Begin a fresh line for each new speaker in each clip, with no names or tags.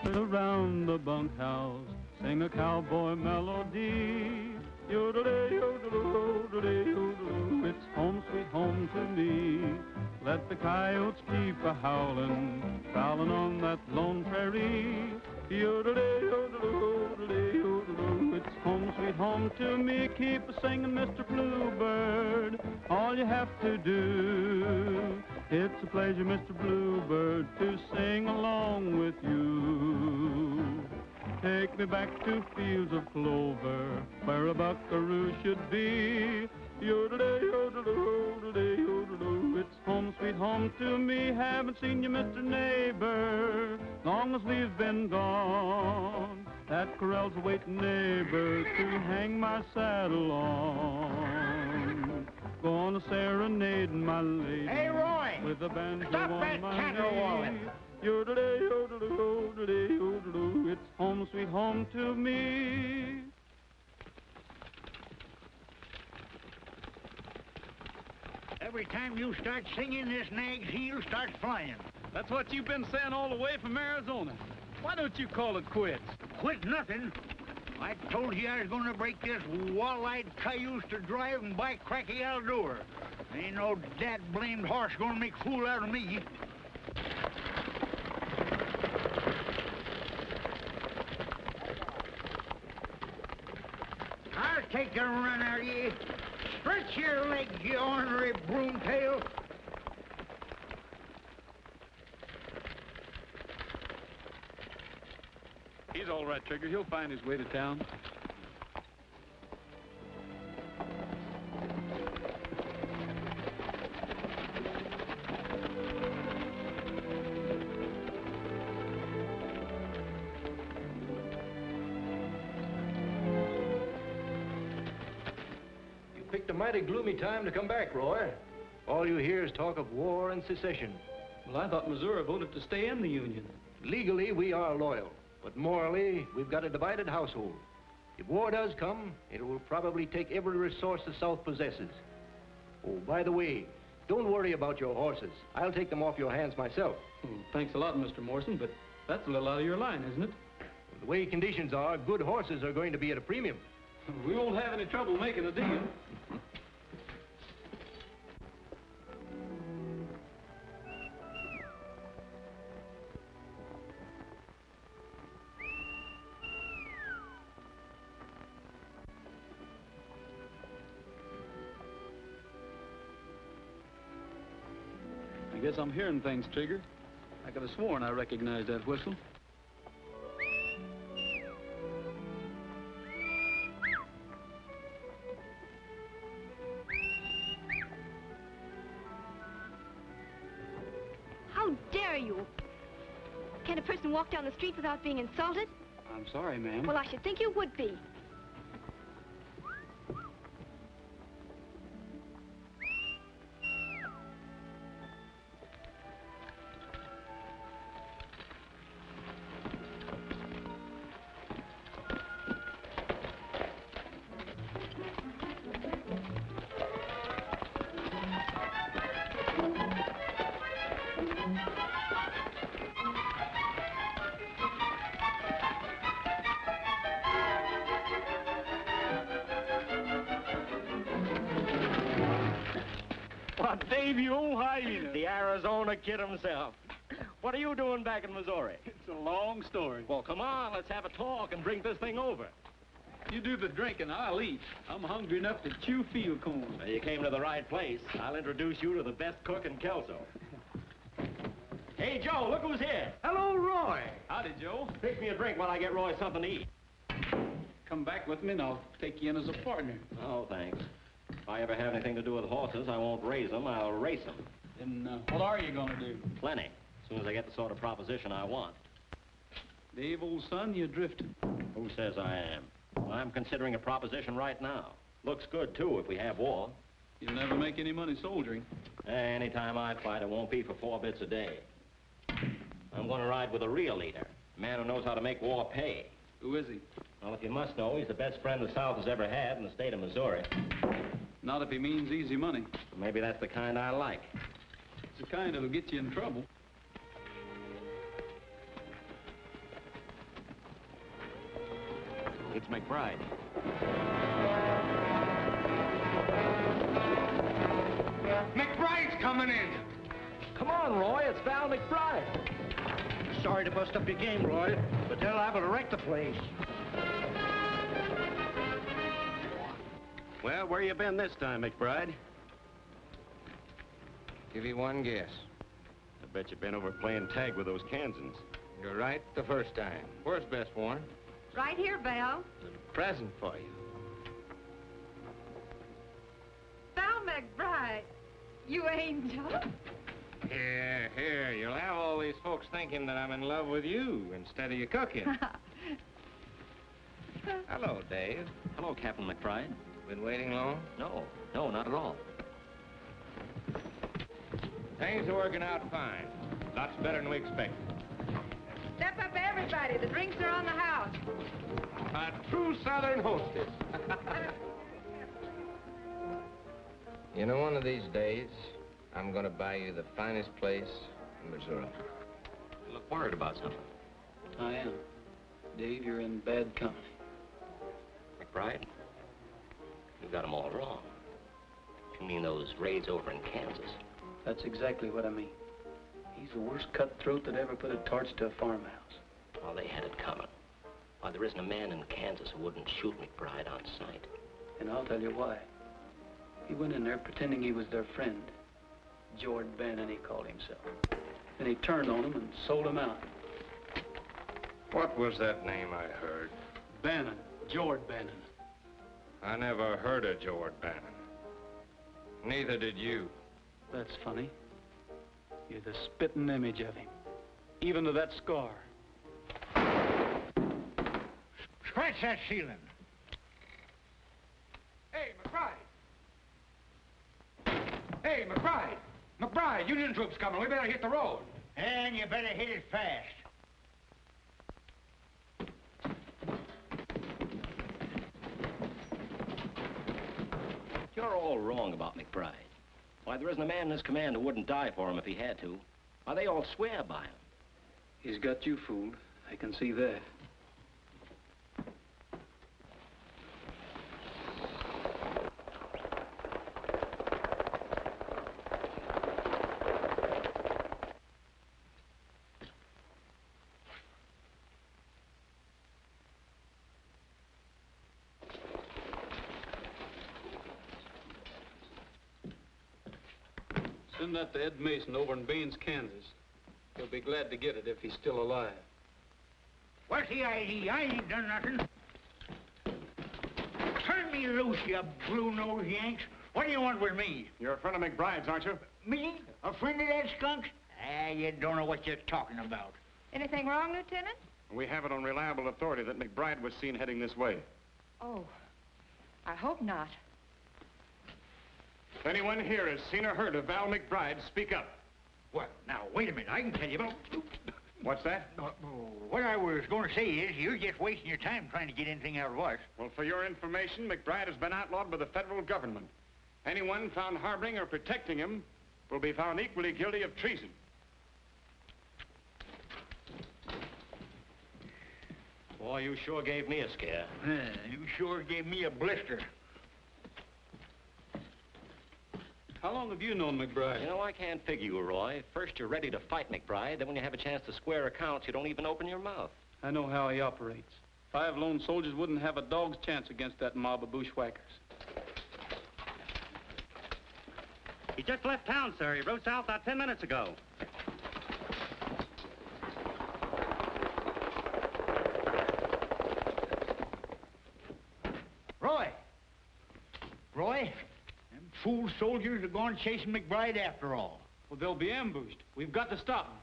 Around the bunkhouse, sing a cowboy melody. Yodelay, yodeloo, yodelay, yodeloo, it's home sweet home to me. Let the coyotes keep a-howlin', prowlin' on that lone prairie. Yodelay, yodeloo, yodelay, yodeloo, it's home sweet home to me. Keep a-singin', Mr. Bluebird, all you have to do. It's a pleasure, Mr. Bluebird, to sing along with you. Take me back to fields of clover, where a buckaroo should be. Yodelay, yodeloo, yodelay, yodeloo, it's home sweet home to me. Haven't seen you, Mr. Neighbor, long as we've been gone. That corral's a waiting neighbor to hang my saddle on. Gonna serenade my lady.
Hey, Roy!
With a banjo
Stop
on
that
my
caterwauling!
knee. Yodelay, yodeloo, yodelay, yodeloo, it's home sweet home to me.
Every time you start singing, this nag's heel starts flying.
That's what you've been saying all the way from Arizona. Why don't you call it quits?
Quit nothing. I told you I was going to break this wall-eyed cayuse to drive and buy cracky Aldor. Ain't no dad-blamed horse going to make a fool out of me. I'll take a run out of you. Stretch your legs, you ornery broomtail.
He's all right, Trigger. He'll find his way to town.
You picked a mighty gloomy time to come back, Roy. All you hear is talk of war and secession.
Well, I thought Missouri voted to stay in the Union.
Legally, we are loyal. But morally, we've got a divided household. If war does come, it will probably take every resource the South possesses. Oh, by the way, don't worry about your horses. I'll take them off your hands myself.
Well, thanks a lot, Mr. Morrison, but that's a little out of your line, isn't it?
The way conditions are, good horses are going to be at a premium.
We won't have any trouble making a deal. I guess I'm hearing things, Trigger. I could have sworn I recognized that whistle.
How dare you? Can a person walk down the street without being insulted?
I'm sorry, ma'am.
Well, I should think you would be.
Dave, you old hyena. The Arizona kid himself. What are you doing back in Missouri?
It's a long story.
Well, come on, let's have a talk and drink this thing over.
You do the drinking, I'll eat. I'm hungry enough to chew field corn.
Well, you came to the right place. I'll introduce you to the best cook in Kelso. Hey, Joe, look who's here.
Hello, Roy.
Howdy, Joe.
Fix me a drink while I get Roy something to eat.
Come back with me and I'll take you in as a partner.
Oh, thanks. If I ever have anything to do with horses, I won't raise them, I'll race them.
Then what are you gonna do?
Plenty. As soon as I get the sort of proposition I want.
Dave, old son, you're drifting.
Who says I am? Well, I'm considering a proposition right now. Looks good, too, if we have war.
You'll never make any money soldiering.
Anytime I fight, it won't be for 4 bits a day. I'm going to ride with a real leader, a man who knows how to make war pay.
Who is he?
Well, if you must know, he's the best friend the South has ever had in the state of Missouri.
Not if he means easy money.
Maybe that's the kind I like.
It's the kind that'll get you in trouble.
It's McBride.
McBride's coming in.
Come on, Roy. It's Val McBride.
Sorry to bust up your game, Roy, but they're liable to wreck the place.
Well, where you been this time, McBride?
Give you one guess.
I bet you've been over playing tag with those Kansans.
You're right the first time. Where's Best One?
Right here, Val.
A present for you.
Val McBride. You angel.
Here. You'll have all these folks thinking that I'm in love with you instead of you cooking. Hello, Dave.
Hello, Captain McBride.
Been waiting long?
No, not at all.
Things are working out fine. Lots better than we expected.
Step up, everybody. The drinks are on the house.
A true Southern hostess. You know, one of these days, I'm gonna buy you the finest place in Missouri.
You look worried about something.
I am. Dave, you're in bad company.
McBride, you got them all wrong. You mean those raids over in Kansas?
That's exactly what I mean. He's the worst cutthroat that ever put a torch to a farmhouse.
Well, they had it coming. Why, there isn't a man in Kansas who wouldn't shoot McBride on sight.
And I'll tell you why. He went in there pretending he was their friend. Jord Bannon, he called himself. Then he turned on him and sold him out.
What was that name I heard?
Bannon. Jord Bannon.
I never heard of Jord Bannon. Neither did you.
That's funny. You're the spitting image of him. Even to that scar.
Scratch that ceiling.
Hey, McBride! Hey, McBride! McBride, Union troops coming. We better hit the road.
And you better hit it fast.
You're all wrong about McBride. Why, there isn't a man in his command who wouldn't die for him if he had to. Why, they all swear by him.
He's got you fooled. I can see that. Send that to Ed Mason over in Baines, Kansas. He'll be glad to get it if he's still alive.
What's the idea? I ain't done nothing. Turn me loose, you blue-nosed Yanks. What do you want with me?
You're a friend of McBride's, aren't you?
Me? A friend of that skunk? Ah, you don't know what you're talking about.
Anything wrong, Lieutenant?
We have it on reliable authority that McBride was seen heading this way.
Oh, I hope not.
If anyone here has seen or heard of Val McBride, speak up.
Well, now, wait a minute. I can tell you about...
What's that?
What I was going to say is, you're just wasting your time trying to get anything out of us.
Well, for your information, McBride has been outlawed by the federal government. Anyone found harboring or protecting him will be found equally guilty of treason.
Boy, you sure gave me a scare.
You sure gave me a blister.
How long have you known McBride?
You know, I can't figure you, Roy. First you're ready to fight McBride, then when you have a chance to square accounts, you don't even open your mouth.
I know how he operates. 5 lone soldiers wouldn't have a dog's chance against that mob of bushwhackers.
He just left town, sir. He rode south about 10 minutes ago.
Roy, them fool soldiers are going chasing McBride after all.
Well, they'll be ambushed. We've got to stop them.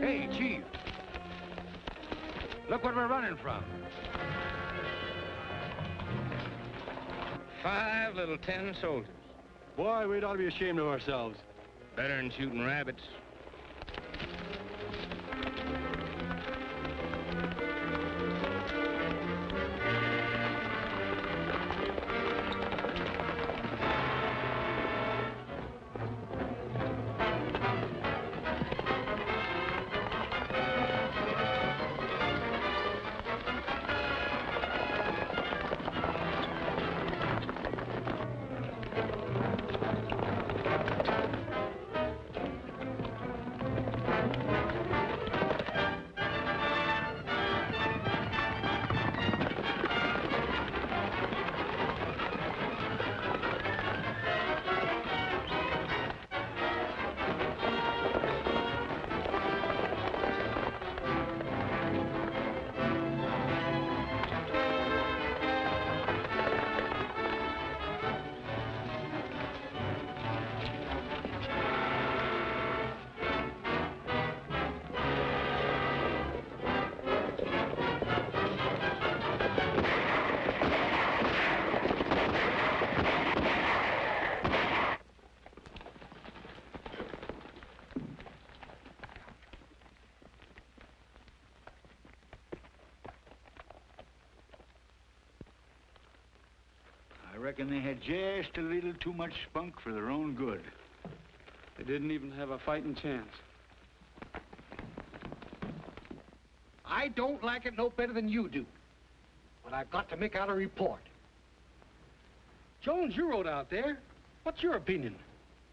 Hey, Chief. Look what we're running from.
5 little 10 soldiers.
Boy, we'd ought to be ashamed of ourselves.
Better than shooting rabbits.
I reckon they had just a little too much spunk for their own good.
They didn't even have a fighting chance.
I don't like it no better than you do. But I've got to make out a report. Jones, you rode out there. What's your opinion?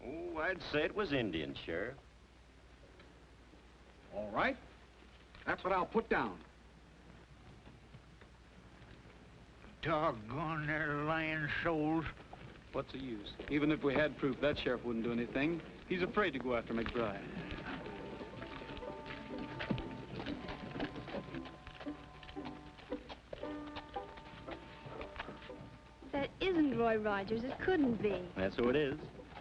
Oh, I'd say it was Indian, Sheriff.
All right. That's what I'll put down.
Doggone their lying souls.
What's the use? Even if we had proof, that sheriff wouldn't do anything. He's afraid to go after McBride.
That isn't Roy Rogers. It couldn't be.
That's who it is.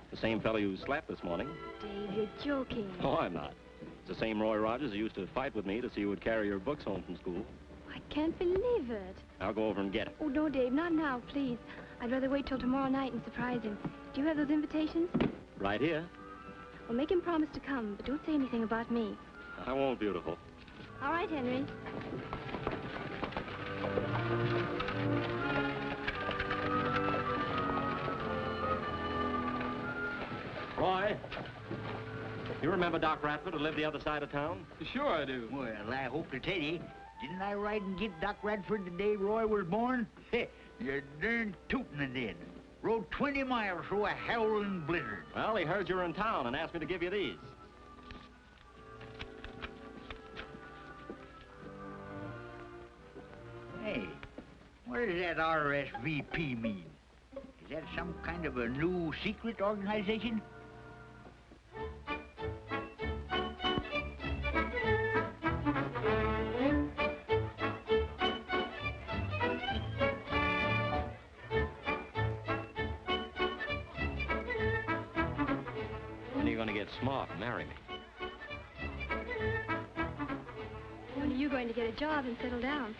The same fellow you slapped this morning.
Dave, you're joking.
Oh, I'm not. It's the same Roy Rogers who used to fight with me to see who would carry your books home from school.
I can't believe it.
I'll go over and get it.
Oh, no, Dave, not now, please. I'd rather wait till tomorrow night and surprise him. Do you have those invitations?
Right here.
Well, make him promise to come, but don't say anything about me.
I won't, beautiful.
All right, Henry.
Roy, you remember Doc Radford who lived the other side of town?
Sure I do.
Well, I hope to tell you, didn't I ride and get Doc Radford the day Roy was born? You're darn tootin' I did. Rode 20 miles through a howling blizzard.
Well, he heard you were in town and asked me to give you these.
Hey, what does that RSVP mean? Is that some kind of a new secret organization?
When are you going to get smart and marry me?
When are you going to get a job and settle down?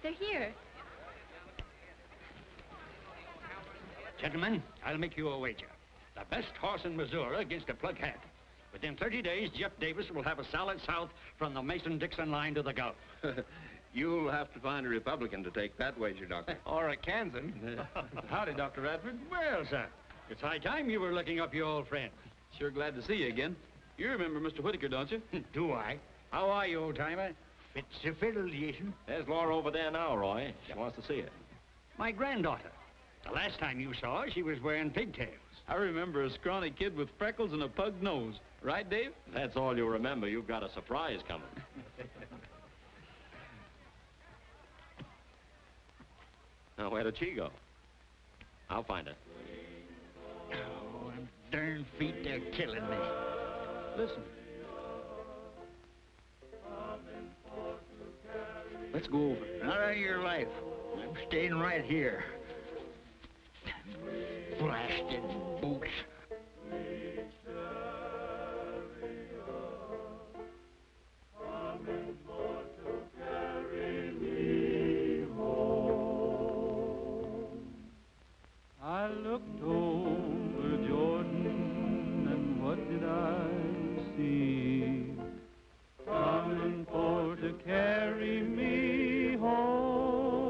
They're here.
Gentlemen, I'll make you a wager. The best horse in Missouri against a plug hat. Within 30 days, Jeff Davis will have a solid south from the Mason-Dixon line to the Gulf.
You'll have to find a Republican to take that wager, Doctor.
Or a Kansan.
Howdy, Dr. Radford.
Well, sir, it's high time you were looking up your old friend.
Sure glad to see you again. You remember Mr. Whitaker, don't you?
Do I? How are you, old-timer?
Fits the fiddle, Jason.
There's Laura over there now, Roy. She wants to see you.
My granddaughter. The last time you saw her, she was wearing pigtails.
I remember a scrawny kid with freckles and a pug nose. Right, Dave?
That's all you remember. You've got a surprise coming. Now, where did she go? I'll find her.
Oh, them darn feet, they're killing me.
Listen.
Let's go over.
Not on your life. I'm staying right here. Blasted boots.
I looked over Jordan, and what did I see? Coming for to carry me home.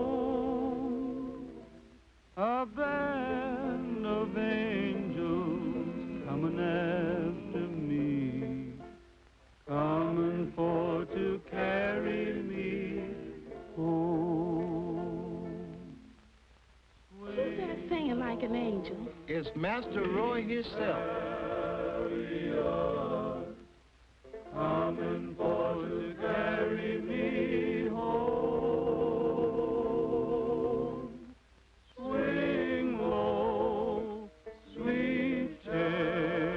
A band of angels coming after me, coming for to carry me home.
Who's that singing like an angel?
It's Master Roy himself.
Coming for to carry me home. Swing low, sweet chariot,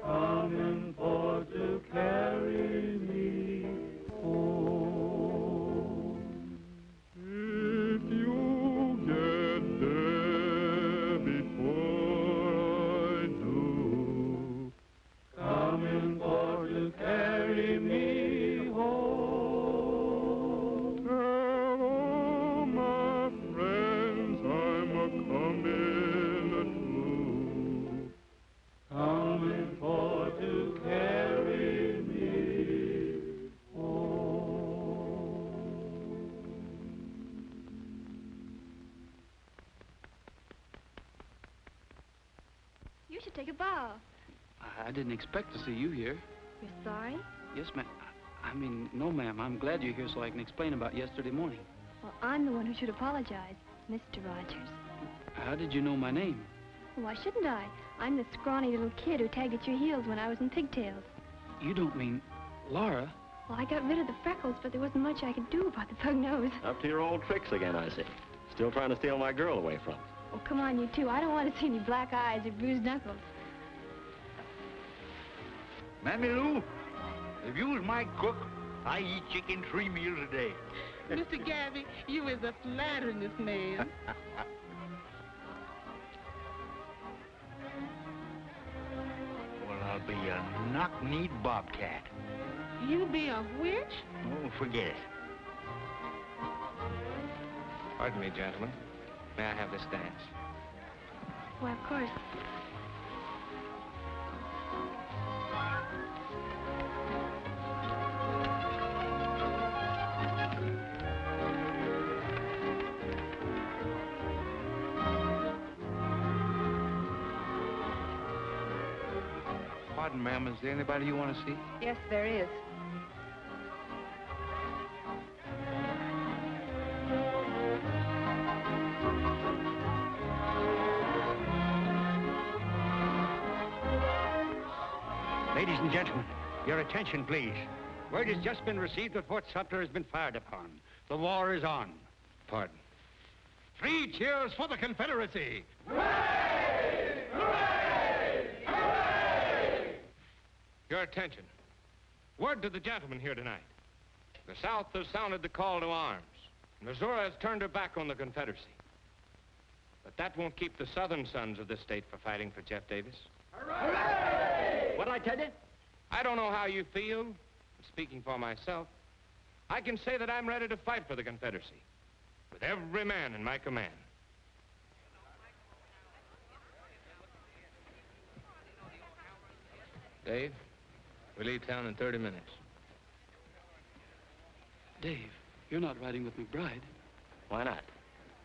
coming for to carry me home. If you get there before I do, coming for to carry me home. Hello, my friends, I'm a-coming too, coming for to carry me home.
You should take a bow.
I didn't expect to see you here.
You're sorry?
Yes, ma'am. I mean, no, ma'am. I'm glad you're here so I can explain about yesterday morning.
Well, I'm the one who should apologize, Mr. Rogers.
How did you know my name?
Why shouldn't I? I'm the scrawny little kid who tagged at your heels when I was in pigtails.
You don't mean Laura?
Well, I got rid of the freckles, but there wasn't much I could do about the pug nose.
Up to your old tricks again, I see. Still trying to steal my girl away from me.
Oh, come on, you two. I don't want to see any black eyes or bruised knuckles.
Mammy Lou, if you was my cook, I eat chicken 3 meals a day.
Mr. Gabby, you is a flattering man.
Well, I'll be a knock-kneed bobcat.
You be a witch?
Oh, forget it.
Pardon me, gentlemen. May I have this dance?
Why, of course.
Pardon, ma'am. Is there anybody you want to see?
Yes, there is.
Ladies and gentlemen, your attention, please. Word has just been received that Fort Sumter has been fired upon. The war is on.
Pardon.
3 cheers for the Confederacy!
Your attention. Word to the gentlemen here tonight. The South has sounded the call to arms. Missouri has turned her back on the Confederacy. But that won't keep the Southern sons of this state from fighting for Jeff Davis.
Hooray! What'd I tell you?
I don't know how you feel. Speaking for myself, I can say that I'm ready to fight for the Confederacy with every man in my command.
Dave, we leave town in 30 minutes.
Dave, you're not riding with McBride.
Why not?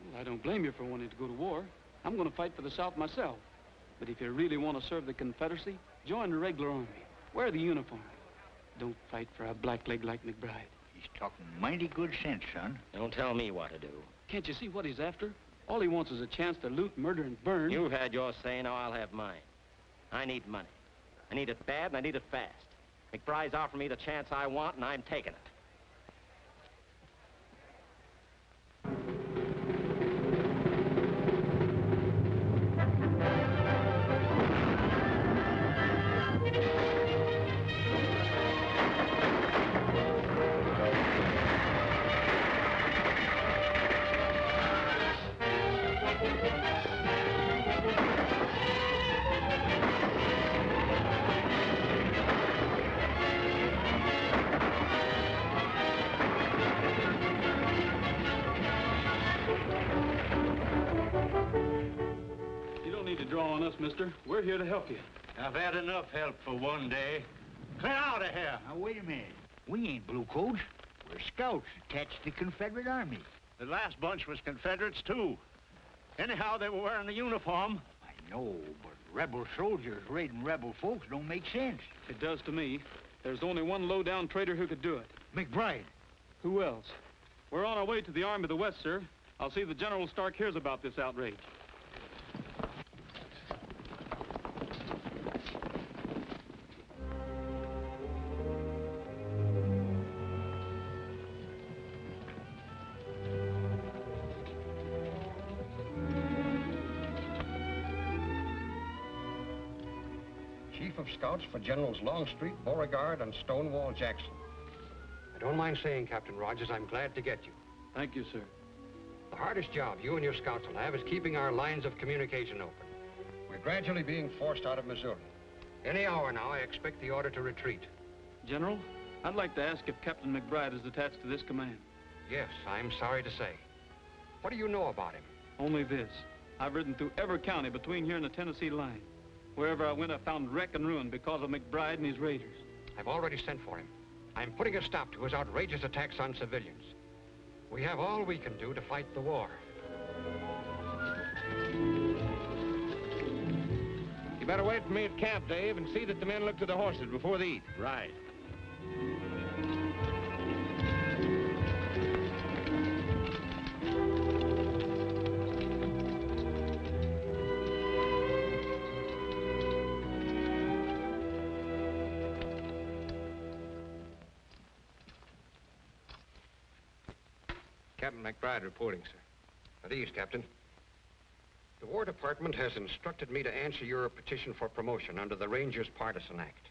Well, I don't blame you for wanting to go to war. I'm going to fight for the South myself. But if you really want to serve the Confederacy, join the regular army. Wear the uniform. Don't fight for a blackleg like McBride.
He's talking mighty good sense, son.
Don't tell me what to do.
Can't you see what he's after? All he wants is a chance to loot, murder, and burn.
You've had your say, now I'll have mine. I need money. I need it bad, and I need it fast. McBride's offering me the chance I want, and I'm taking it.
mister. We're here to help you.
I've had enough help for one day. Clear out of here.
Now, wait a minute. We ain't bluecoats. We're scouts attached to the Confederate Army.
The last bunch was Confederates, too. Anyhow, they were wearing the uniform.
I know, but rebel soldiers raiding rebel folks don't make sense.
It does to me. There's only one low-down traitor who could do it.
McBride.
Who else? We're on our way to the Army of the West, sir. I'll see that General Stark hears about this outrage.
Chief of Scouts for Generals Longstreet, Beauregard, and Stonewall Jackson.
I don't mind saying, Captain Rogers, I'm glad to get you.
Thank you, sir.
The hardest job you and your scouts will have is keeping our lines of communication open.
We're gradually being forced out of Missouri.
Any hour now, I expect the order to retreat.
General, I'd like to ask if Captain McBride is attached to this command.
Yes, I'm sorry to say. What do you know about him?
Only this. I've ridden through every county between here and the Tennessee line. Wherever I went, I found wreck and ruin because of McBride and his raiders.
I've already sent for him. I'm putting a stop to his outrageous attacks on civilians. We have all we can do to fight the war.
You better wait for me at camp, Dave, and see that the men look to the horses before they eat.
Right.
Captain McBride reporting, sir.
At ease, Captain. The War Department has instructed me to answer your petition for promotion under the Rangers Partisan Act.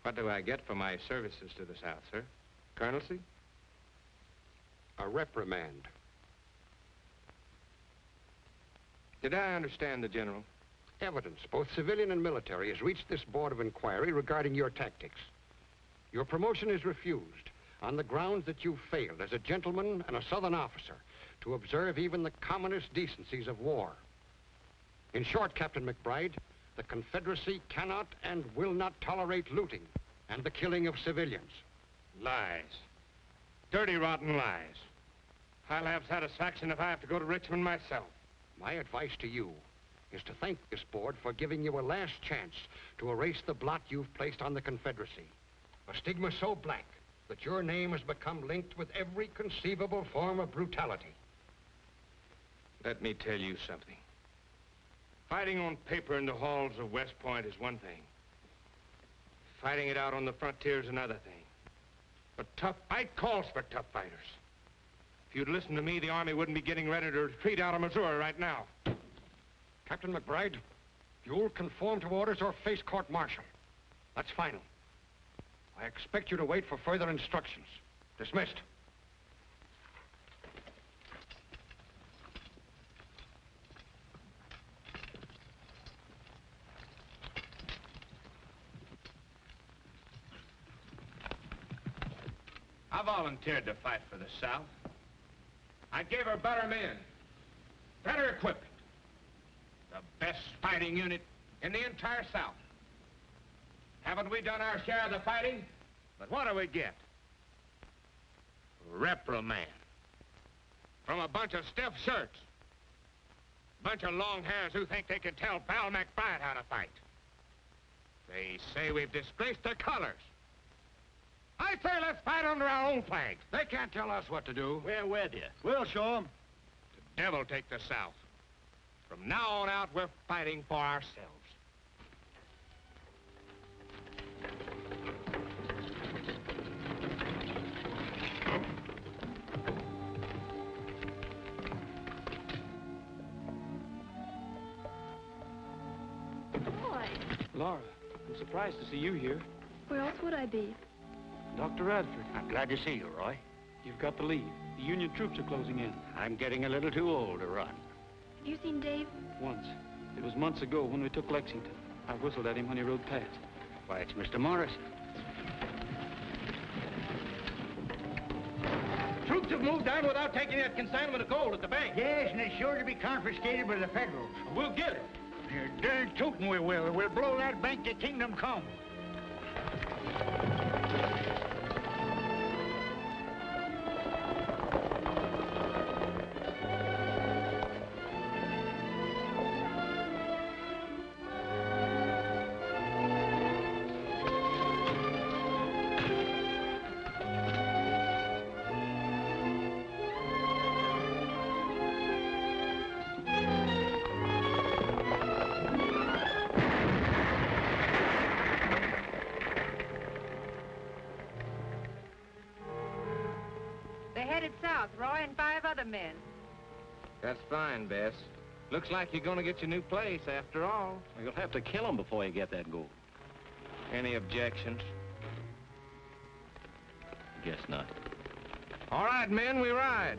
What do I get for my services to the South, sir? Colonelcy?
A reprimand.
Did I understand the General?
Evidence, both civilian and military, has reached this Board of Inquiry regarding your tactics. Your promotion is refused on the grounds that you failed as a gentleman and a Southern officer to observe even the commonest decencies of war. In short, Captain McBride, the Confederacy cannot and will not tolerate looting and the killing of civilians.
Lies. Dirty, rotten lies. I'll have satisfaction if I have to go to Richmond myself.
My advice to you is to thank this board for giving you a last chance to erase the blot you've placed on the Confederacy. A stigma so black that your name has become linked with every conceivable form of brutality.
Let me tell you something. Fighting on paper in the halls of West Point is one thing. Fighting it out on the frontier is another thing. But tough fight calls for tough fighters. If you'd listened to me, the Army wouldn't be getting ready to retreat out of Missouri right now.
Captain McBride, you'll conform to orders or face court-martial. That's final. I expect you to wait for further instructions. Dismissed.
I volunteered to fight for the South. I gave her better men, better equipment, the best fighting unit in the entire South. Haven't we done our share of the fighting? But what do we get? Reprimand. From a bunch of stiff shirts. Bunch of long hairs who think they can tell Pal McBride how to fight. They say we've disgraced their colors. I say let's fight under our own flag.
They can't tell us what to do.
We're with you. We'll show them.
The devil take the South. From now on out, we're fighting for ourselves.
Boy.
Laura, I'm surprised to see you here.
Where else would I be?
Dr. Radford.
I'm glad to see you, Roy.
You've got to leave. The Union troops are closing in.
I'm getting a little too old to run.
Have you seen Dave?
Once. It was months ago when we took Lexington. I whistled at him when he rode past.
Why, it's Mr. Morris.
Troops have moved down without taking that consignment of gold at the bank.
Yes, and it's sure to be confiscated by the Federals.
We'll get it.
You're darn tootin' we will. We'll blow that bank to kingdom come.
They're headed south, Roy, and 5 other men.
That's fine, Bess. Looks like you're gonna get your new place after all.
Well, you'll have to kill him before you get that gold.
Any objections?
Guess not.
All right, men, we ride.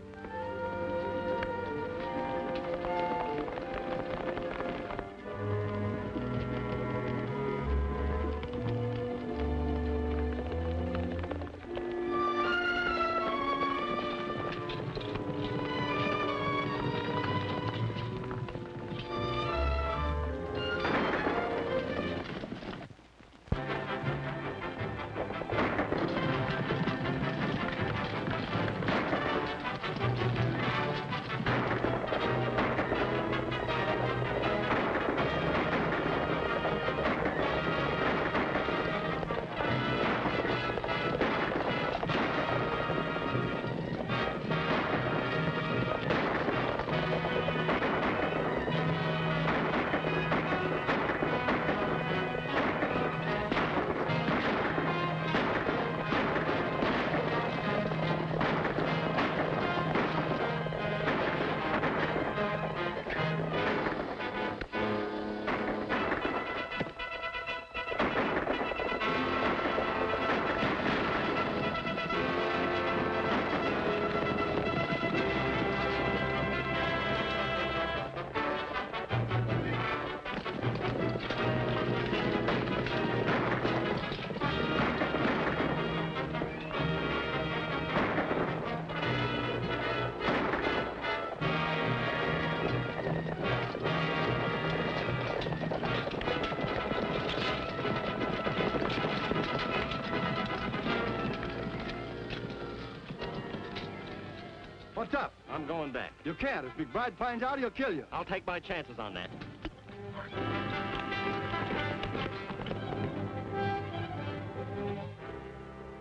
What's up?
I'm going back.
You can't. If McBride finds out, he'll kill you.
I'll take my chances on that.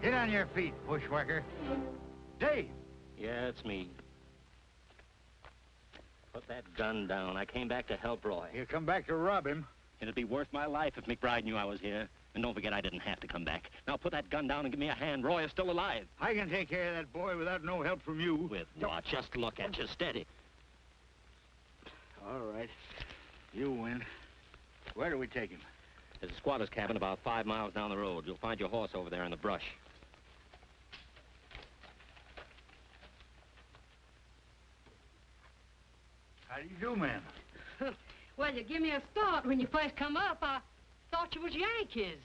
Get on your feet, bushwhacker. Dave!
Yeah, it's me. Put that gun down. I came back to help Roy.
You come back to rob him?
It'd be worth my life if McBride knew I was here. And don't forget, I didn't have to come back. Now put that gun down and give me a hand. Roy is still alive.
I can take care of that boy without no help from you.
With what? Just look at you, steady.
All right. You win. Where do we take him?
There's a squatter's cabin about 5 miles down the road. You'll find your horse over there in the brush.
How do you do, ma'am?
Well, you give me a start when you first come up. I thought you was Yankees.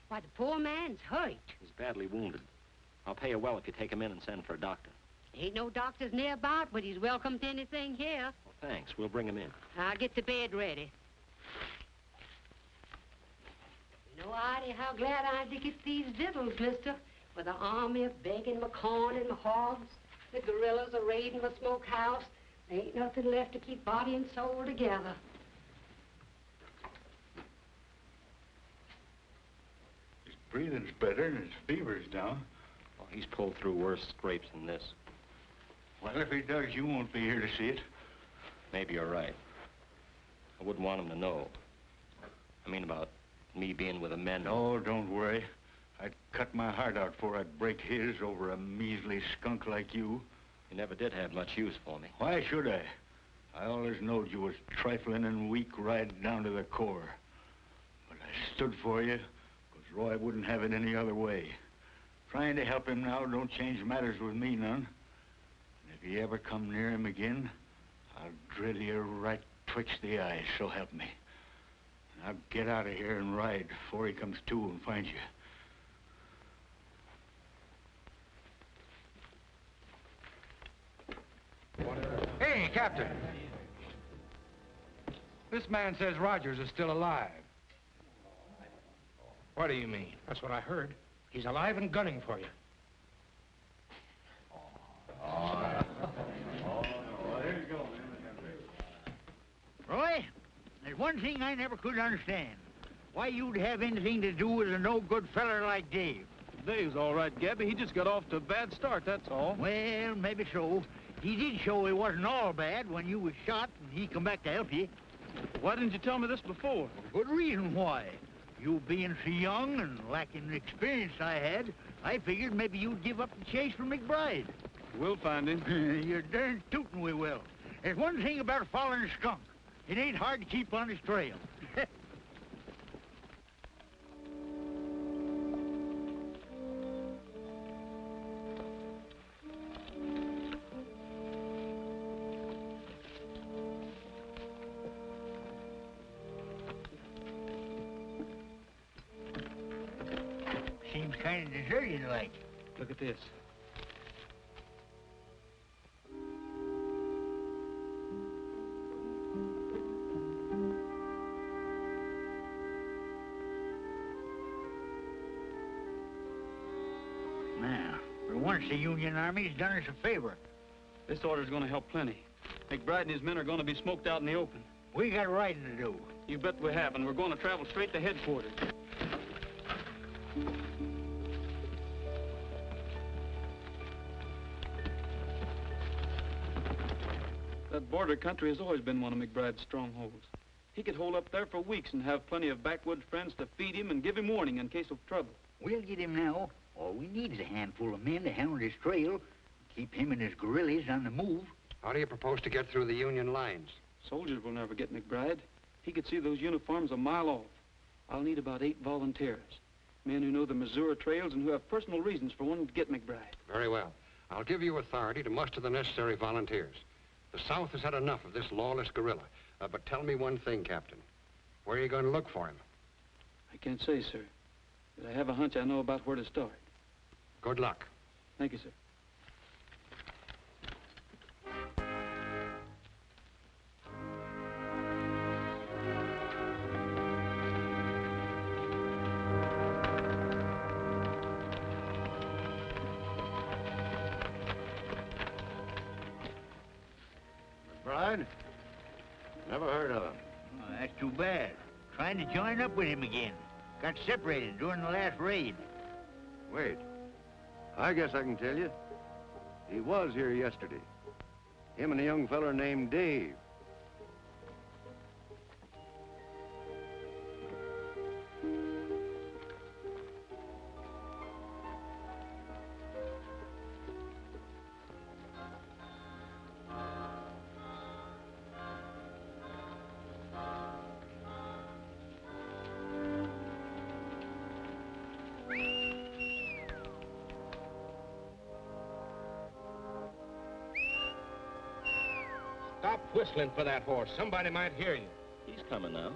Why, the poor man's hurt.
He's badly wounded. I'll pay you well if you take him in and send for a doctor.
Ain't no doctors nearby, but he's welcome to anything here.
Well, thanks. We'll bring him in.
I'll get the bed ready. No idea how glad I am to get these victuals, mister. With the army begging my corn and my hogs, the guerrillas are raiding my smokehouse. There ain't nothing left to keep body and soul together.
His breathing's better and his fever's down.
Well, he's pulled through worse scrapes than this.
Well, if he does, you won't be here to see it.
Maybe you're right. I wouldn't want him to know. I mean about me being with the men.
No, don't worry. I'd cut my heart out before I'd break his over a measly skunk like you.
You never did have much use for me.
Why should I? I always knowed you was trifling and weak right down to the core. But I stood for you, because Roy wouldn't have it any other way. Trying to help him now don't change matters with me none. And if you ever come near him again, I'll drill you right twixt the eyes, so help me. Now get out of here and ride before he comes to and finds you.
Hey, Captain.
This man says Rogers is still alive. What do you mean?
That's what I heard. He's alive and gunning for you.
Roy, there's one thing I never could understand. Why you'd have anything to do with a no-good feller like Dave.
Dave's all right, Gabby. He just got off to a bad start, that's all.
Well, maybe so. He did show he wasn't all bad when you was shot and he come back to help you.
Why didn't you tell me this before?
Good reason why. You being so young and lacking the experience I had, I figured maybe you'd give up the chase for McBride.
We'll find him.
You're darn tootin' we will. There's one thing about following a skunk. It ain't hard to keep on his trail. Seems kind of deserted like.
Look at this.
Now, for once the Union Army's done us a favor.
This order's gonna help plenty. McBride and his men are gonna be smoked out in the open.
We got riding to do.
You bet we have, and we're gonna travel straight to headquarters. That border country has always been one of McBride's strongholds. He could hold up there for weeks and have plenty of backwoods friends to feed him and give him warning in case of trouble.
We'll get him now. All we need is a handful of men to hound his trail, keep him and his guerrillas on the move.
How do you propose to get through the Union lines?
Soldiers will never get McBride. He could see those uniforms a mile off. I'll need about 8 volunteers. Men who know the Missouri trails and who have personal reasons for wanting to get McBride.
Very well. I'll give you authority to muster the necessary volunteers. The South has had enough of this lawless guerrilla. But tell me one thing, Captain. Where are you going to look for him?
I can't say, sir. But I have a hunch I know about where to start.
Good luck.
Thank you, sir.
McBride? Never heard of him.
Oh, that's too bad. Trying to join up with him again. Got separated during the last raid.
Wait. I guess I can tell you. He was here yesterday. Him and a young feller named Dave.
Stop whistling for that horse. Somebody might hear you.
He's coming now.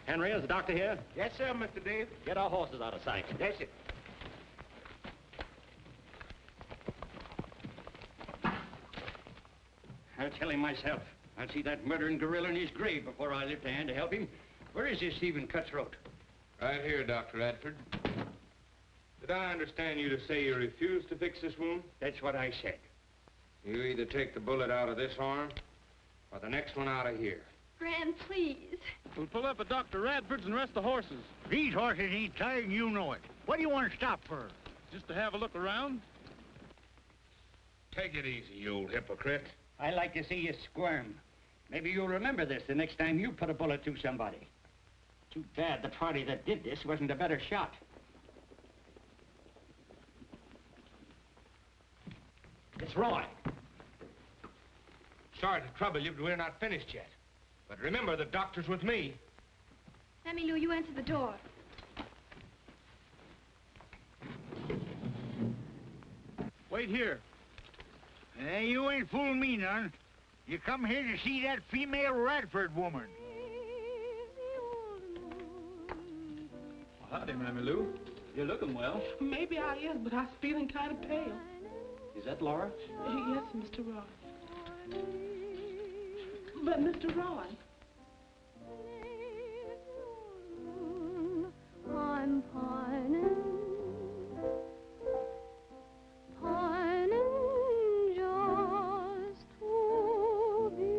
Henry, is the doctor here?
Yes, sir, Mr. Dave.
Get our horses out of sight.
Yes, sir.
I'll tell him myself. I'll see that murdering gorilla in his grave before I lift a hand to help him. Where is this Stephen Cutthroat?
Right here, Dr. Radford. Did I understand you to say you refuse to fix this wound?
That's what I said.
You either take the bullet out of this arm or the next one out of here.
Gran, please.
We'll pull up at Dr. Radford's and rest the horses.
These horses ain't tired and you know it. What do you want to stop for?
Just to have a look around?
Take it easy, you old hypocrite.
I like to see you squirm. Maybe you'll remember this the next time you put a bullet through somebody. Too bad the party that did this wasn't a better shot.
It's Roy. Sorry to trouble you, but we're not finished yet. But remember, the doctor's with me.
Mammy Lou, you answer the door.
Wait here.
You ain't fooling me none. You come here to see that female Radford woman.
Howdy, Mammy Lou. You're looking well.
Maybe I is, but I was feeling kind of pale.
Is that Laura?
Yes, Mr. Roy. But, Mr. Roy.
I'm pining, pining just to be.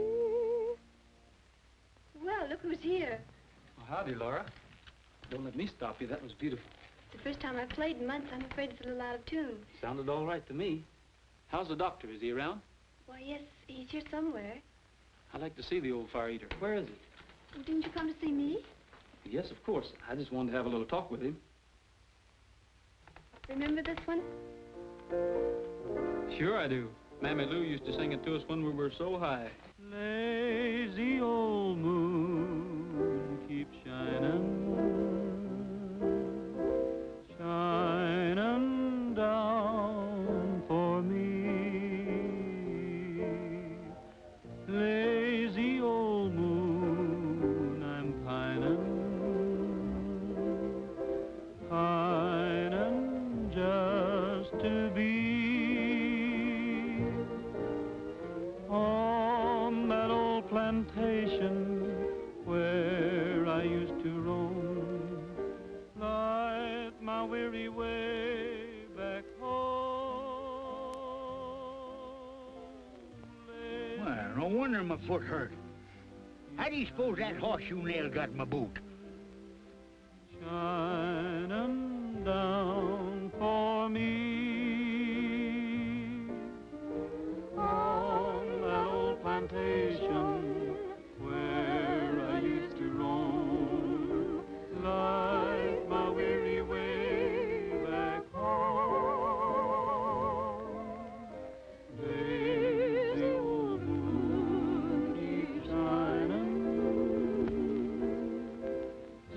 Well, look who's here.
Well, howdy, Laura. Don't let me stop you. That was beautiful.
It's the first time I've played in months. I'm afraid it's a little out of tune.
Sounded all right to me. How's the doctor? Is he around?
Why, yes, he's here somewhere.
I'd like to see the old fire eater. Where is he?
Well, didn't you come to see me?
Yes, of course. I just wanted to have a little talk with him.
Remember this one?
Sure I do. Mammy Lou used to sing it to us when we were so high.
Lazy old moon, keep shining, shining down for me. Lazy old moon, I'm pining, pining just to be on that old plantation where I used to roam, light my weary way back home.
Well, no wonder my foot hurt. How do you suppose that horseshoe nail got in my boot?
Shining down for me on that old plantation where I used to roam, light my weary way back home. Lazy old moon, keep shining,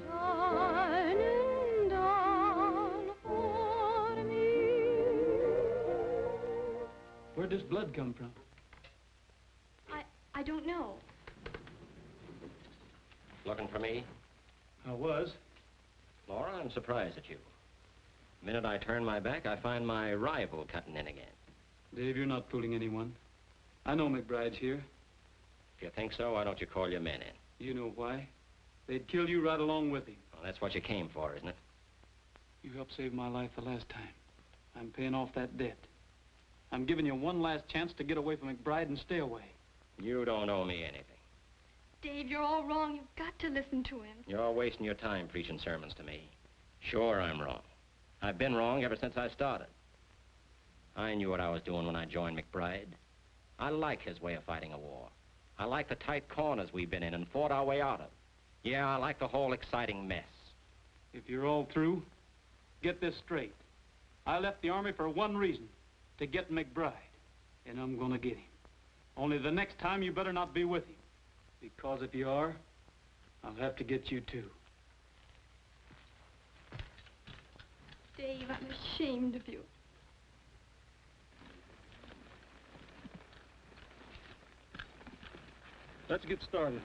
Shining down for me.
Where'd this blood come from?
I don't know.
Looking for me?
I was.
Laura, I'm surprised at you. The minute I turn my back, I find my rival cutting in again.
Dave, you're not fooling anyone. I know McBride's here.
If you think so, why don't you call your men in?
You know why. They'd kill you right along with him.
Well, that's what you came for, isn't it?
You helped save my life the last time. I'm paying off that debt. I'm giving you one last chance to get away from McBride and stay away.
You don't owe me anything.
Dave, you're all wrong. You've got to listen to him.
You're wasting your time preaching sermons to me. Sure, I'm wrong. I've been wrong ever since I started. I knew what I was doing when I joined McBride. I like his way of fighting a war. I like the tight corners we've been in and fought our way out of. Yeah, I like the whole exciting mess.
If you're all through, get this straight. I left the Army for one reason, to get McBride. And I'm gonna get him. Only the next time you better not be with him. Because if you are, I'll have to get you too.
Dave, I'm ashamed of you.
Let's get started.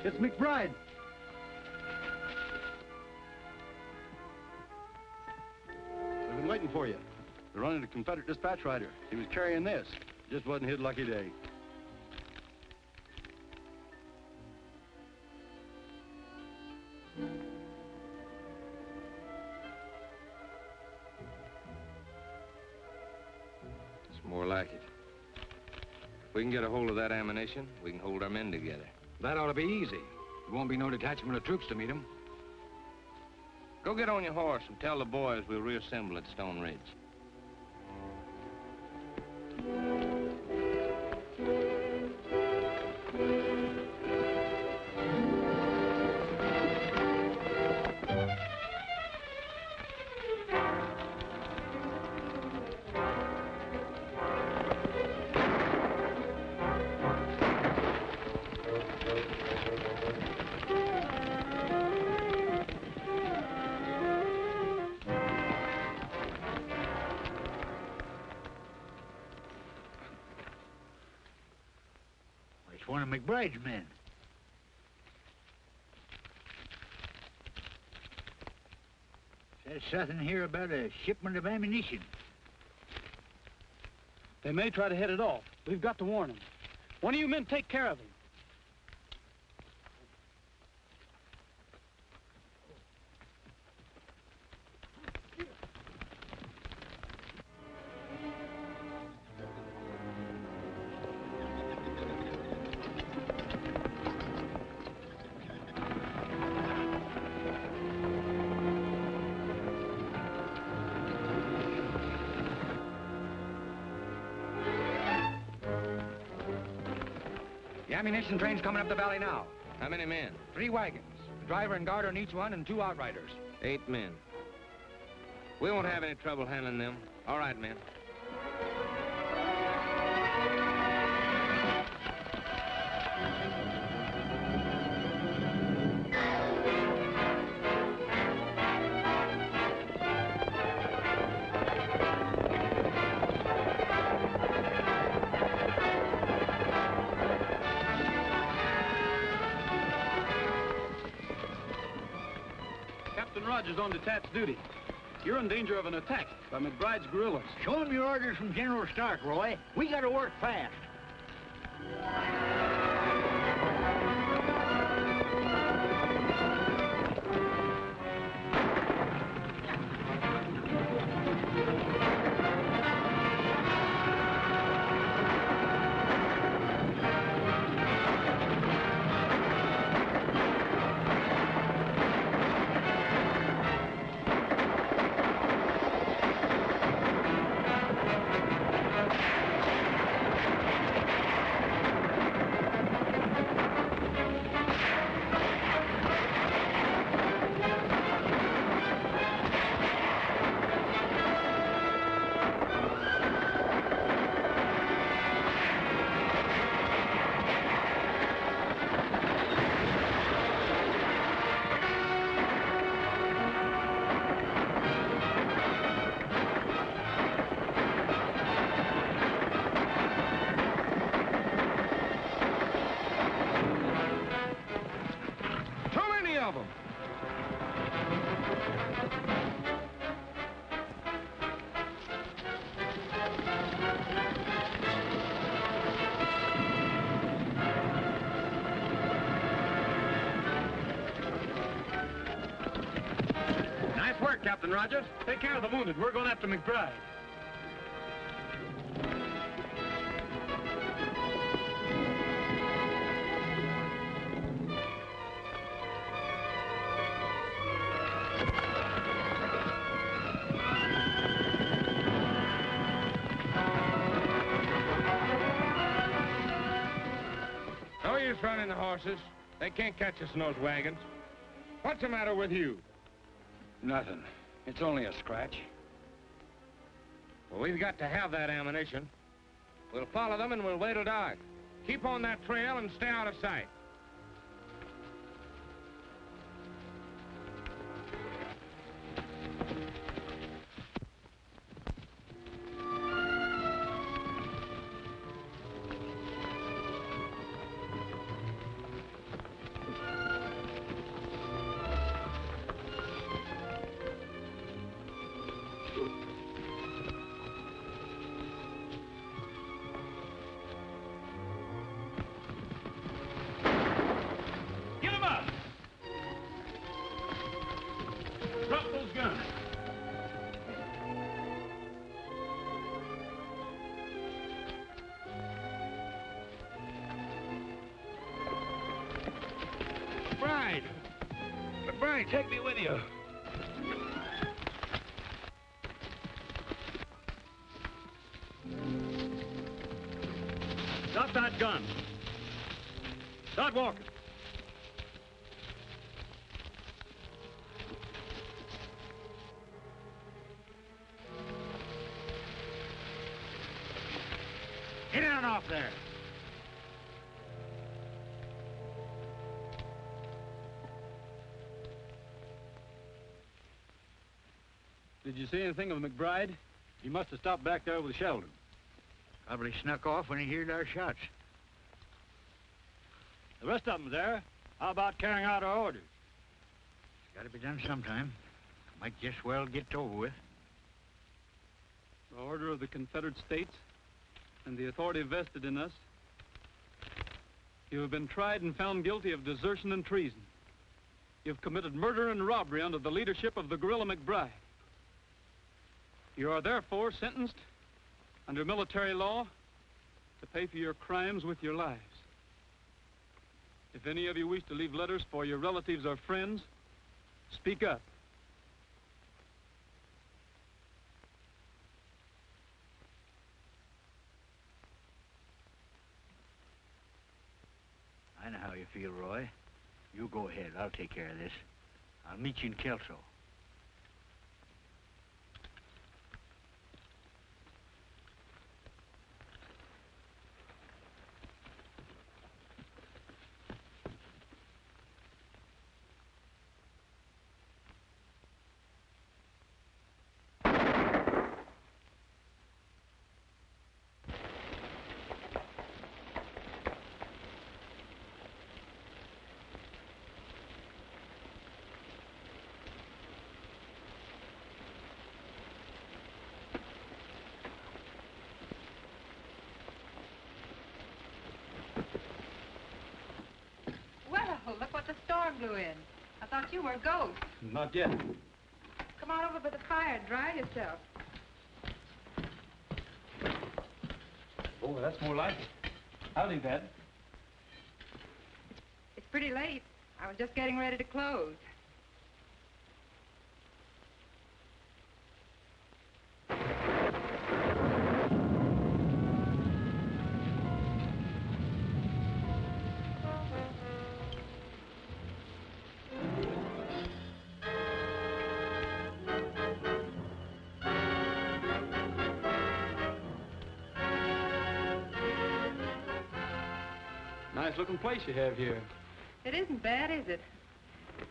It's McBride. We've been waiting for you. We're running a Confederate dispatch rider. He was carrying this. Just wasn't his lucky day.
More like it. If we can get a hold of that ammunition, we can hold our men together.
That ought to be easy. There won't be no detachment of troops to meet them.
Go get on your horse and tell the boys we'll reassemble at Stone Ridge.
It's one of McBride's men. Says something here about a shipment of ammunition.
They may try to head it off. We've got to warn them. One of you men take care of him.
The ammunition train's coming up the valley now.
How many men?
3 wagons. The driver and guard on each one and 2 outriders.
8 men. We won't have any trouble handling them. All right, men.
Captain Rogers on detached duty. You're in danger of an attack by McBride's guerrillas.
Show him your orders from General Stark, Roy. We gotta work fast.
Nice work, Captain Rogers. Take care of the wounded. We're going after McBride.
No use running the horses. They can't catch us in those wagons. What's the matter with you?
Nothing. It's only a scratch.
Well, we've got to have that ammunition. We'll follow them and we'll wait till dark. Keep on that trail and stay out of sight.
McBride, take me with you.
Drop that gun. Start walking.
Get on off there.
Did you see anything of McBride? He must have stopped back there with Sheldon.
Probably snuck off when he heard our shots.
The rest of them there. How about carrying out our orders?
It's got to be done sometime. Might just well get over with.
The order of the Confederate States and the authority vested in us, you have been tried and found guilty of desertion and treason. You've committed murder and robbery under the leadership of the guerrilla McBride. You are therefore sentenced under military law to pay for your crimes with your lives. If any of you wish to leave letters for your relatives or friends, speak up.
I know how you feel, Roy. You go ahead. I'll take care of this. I'll meet you in Kelso.
Well, look what the storm blew in. I thought you were a ghost.
Not yet.
Come on over by the fire and dry yourself.
Oh, that's more like it. Howdy, Dad.
It's pretty late. I was just getting ready to close.
Nice looking place you have here.
It isn't bad, is it?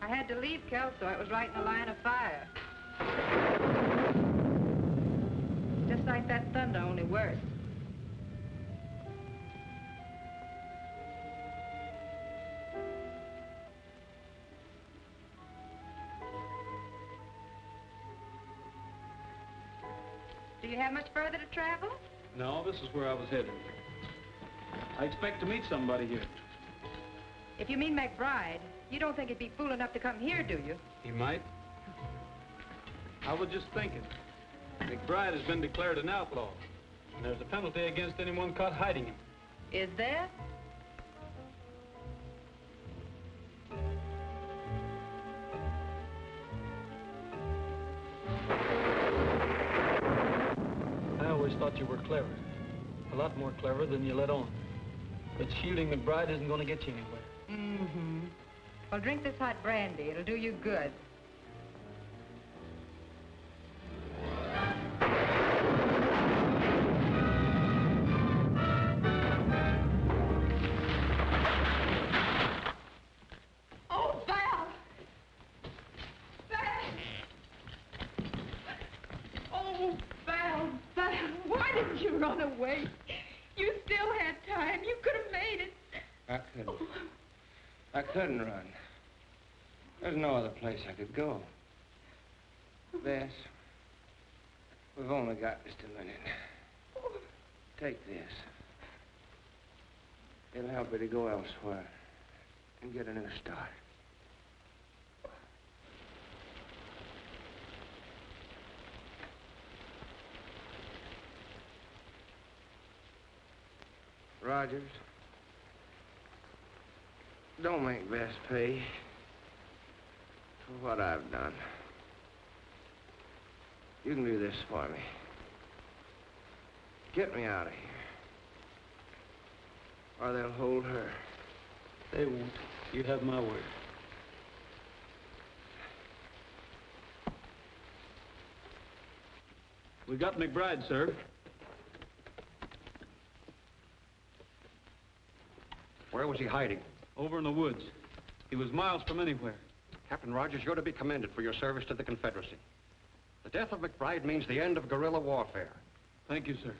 I had to leave Kelso. It was right in the line of fire. Just like that thunder, only worse. Do you have much further to travel?
No, this is where I was headed. I expect to meet somebody here.
If you mean McBride, you don't think he'd be fool enough to come here, do you?
He might. I was just thinking. McBride has been declared an outlaw, and there's a penalty against anyone caught hiding him.
Is there?
I always thought you were clever. A lot more clever than you let on. But shielding McBride isn't going to get you anywhere.
Mm-hmm. Well, drink this hot brandy. It'll do you good. Oh, Val! Val! Oh, Val, Val, why didn't you run away? You still had time. You could have made it.
I couldn't. I couldn't run. There's no other place I could go. Bess, we've only got just a minute. Take this. It'll help me to go elsewhere and get a new start. Rogers, don't make Bess pay for what I've done. You can do this for me. Get me out of here. Or they'll hold her.
They won't. You have my word. We got McBride, sir.
Where was he hiding?
Over in the woods. He was miles from anywhere.
Captain Rogers, you're to be commended for your service to the Confederacy. The death of McBride means the end of guerrilla warfare.
Thank you, sir.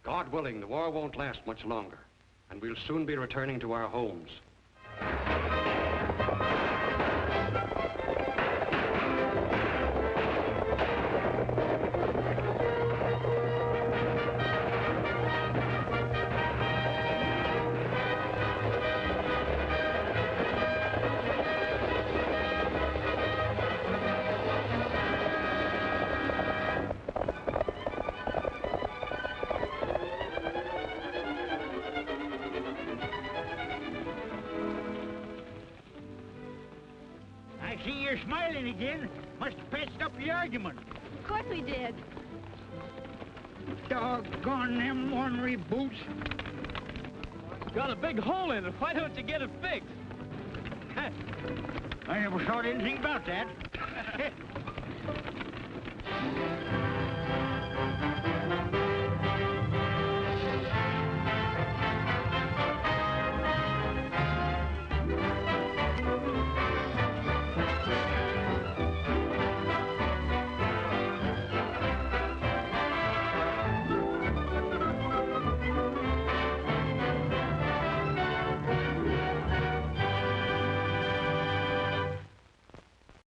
God willing, the war won't last much longer, and we'll soon be returning to our homes.
I see you're smiling again. Must have patched up the argument.
Of course we did.
Doggone them ornery boots.
Got a big hole in it. Why don't you get it fixed?
I never thought anything about that.